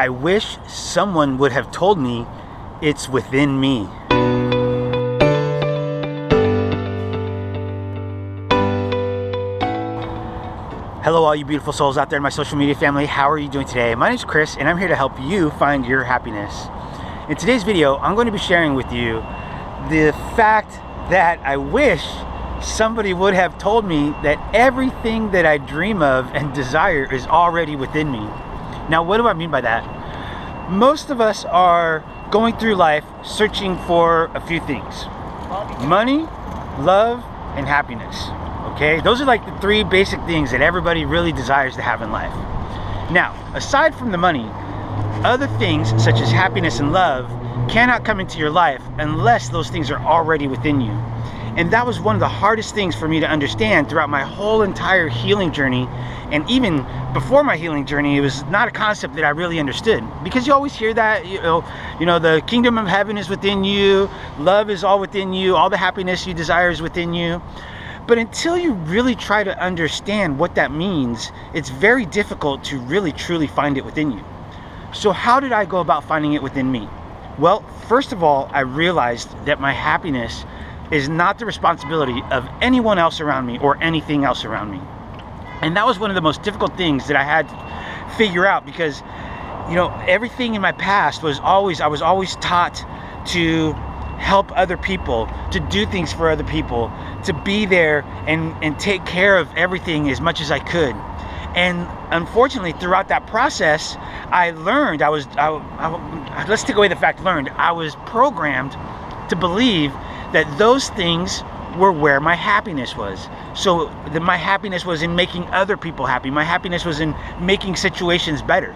I wish someone would have told me it's within me. Hello all you beautiful souls out there in my social media family. How are you doing today? My name is Chris and I'm here to help you find your happiness. In today's video, I'm going to be sharing with you the fact that I wish somebody would have told me that everything that I dream of and desire is already within me. Now, what do I mean by that? Most of us are going through life searching for a few things: money, love, and happiness. Okay, those are like the three basic things that everybody really desires to have in life. Now, aside from the money, other things such as happiness and love cannot come into your life unless those things are already within you. And that was one of the hardest things for me to understand throughout my whole entire healing journey. And even before my healing journey, it was not a concept that I really understood, because you always hear that, you know, the kingdom of heaven is within you, love is all within you, all the happiness you desire is within you. But until you really try to understand what that means, it's very difficult to really truly find it within you. So how did I go about finding it within me? Well, first of all, I realized that my happiness is not the responsibility of anyone else around me or anything else around me. And that was one of the most difficult things that I had to figure out, because, you know, everything in my past was I was always taught to help other people, to do things for other people, to be there and take care of everything as much as I could. And unfortunately, throughout that process, I learned, let's take away the fact learned, I was programmed to believe that those things were where my happiness was. So that my happiness was in making other people happy. My happiness was in making situations better.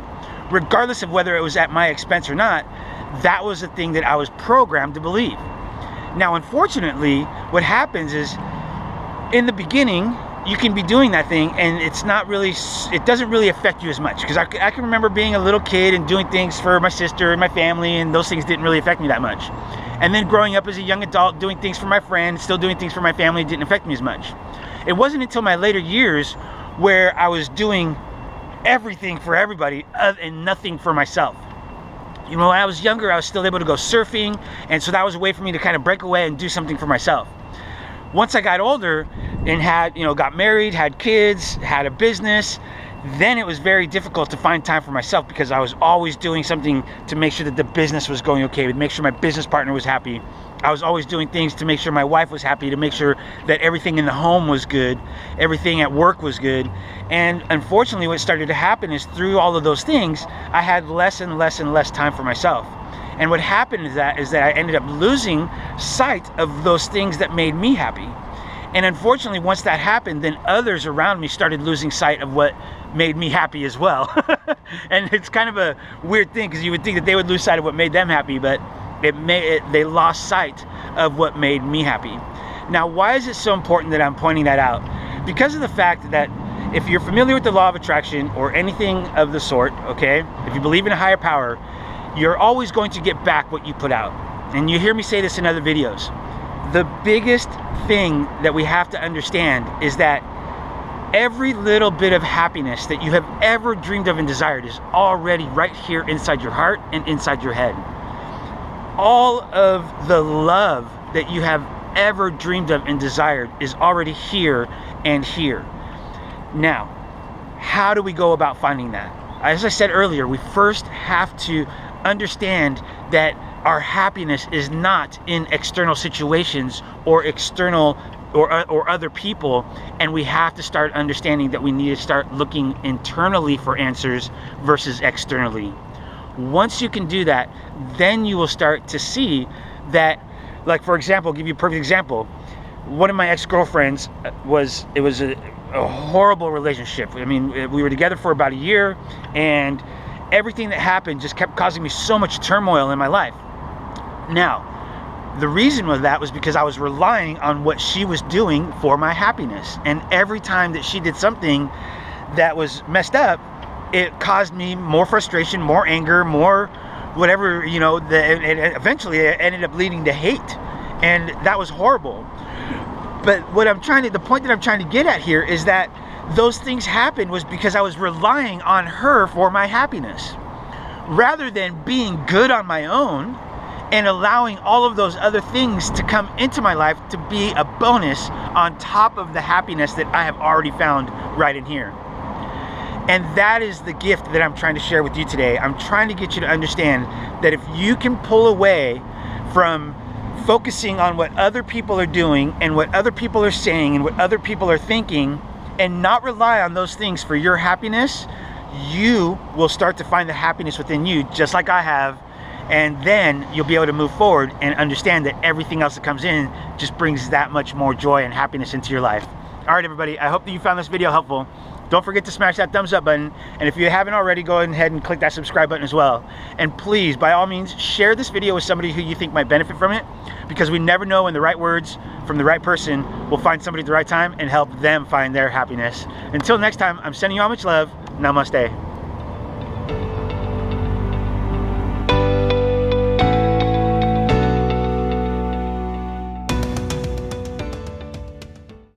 Regardless of whether it was at my expense or not, that was the thing that I was programmed to believe. Now, unfortunately, what happens is, in the beginning, you can be doing that thing and it doesn't really affect you as much. Because I can remember being a little kid and doing things for my sister and my family, and those things didn't really affect me that much. And then growing up as a young adult, doing things for my friends, still doing things for my family, didn't affect me as much. It wasn't until my later years where I was doing everything for everybody and nothing for myself. You know, when I was younger, I was still able to go surfing, and so that was a way for me to kind of break away and do something for myself. Once I got older and got married, had kids, had a business, then it was very difficult to find time for myself, because I was always doing something to make sure that the business was going okay, to make sure my business partner was happy. I was always doing things to make sure my wife was happy, to make sure that everything in the home was good, everything at work was good. And unfortunately, what started to happen is, through all of those things, I had less and less and less time for myself. And what happened is that I ended up losing sight of those things that made me happy. And unfortunately, once that happened, then others around me started losing sight of what made me happy as well. And it's kind of a weird thing, because you would think that they would lose sight of what made them happy, but they lost sight of what made me happy. Now, why is it so important that I'm pointing that out? Because of the fact that if you're familiar with the law of attraction or anything of the sort, okay, if you believe in a higher power, you're always going to get back what you put out. And you hear me say this in other videos. The biggest thing that we have to understand is that every little bit of happiness that you have ever dreamed of and desired is already right here inside your heart and inside your head. All of the love that you have ever dreamed of and desired is already here and here. Now, how do we go about finding that? As I said earlier, we first have to understand that our happiness is not in external situations or external or other people, and we have to start understanding that we need to start looking internally for answers versus externally. Once you can do that, then you will start to see that, like, for example, I'll give you a perfect example. One of my ex-girlfriends was a horrible relationship. I mean, we were together for about a year, and everything that happened just kept causing me so much turmoil in my life. Now, the reason was that was because I was relying on what she was doing for my happiness. And every time that she did something that was messed up, it caused me more frustration, more anger, more whatever, you know, and eventually it ended up leading to hate. And that was horrible. But the point that I'm trying to get at here is that those things happened was because I was relying on her for my happiness. rather than being good on my own and allowing all of those other things to come into my life to be a bonus on top of the happiness that I have already found right in here. And that is the gift that I'm trying to share with you today. I'm trying to get you to understand that if you can pull away from focusing on what other people are doing and what other people are saying and what other people are thinking, and not rely on those things for your happiness, you will start to find the happiness within you, just like I have. And then you'll be able to move forward and understand that everything else that comes in just brings that much more joy and happiness into your life. All right, everybody, I hope that you found this video helpful. Don't forget to smash that thumbs up button. And if you haven't already, go ahead and click that subscribe button as well. And please, by all means, share this video with somebody who you think might benefit from it, because we never know when the right words from the right person will find somebody at the right time and help them find their happiness. Until next time, I'm sending you all much love. Namaste.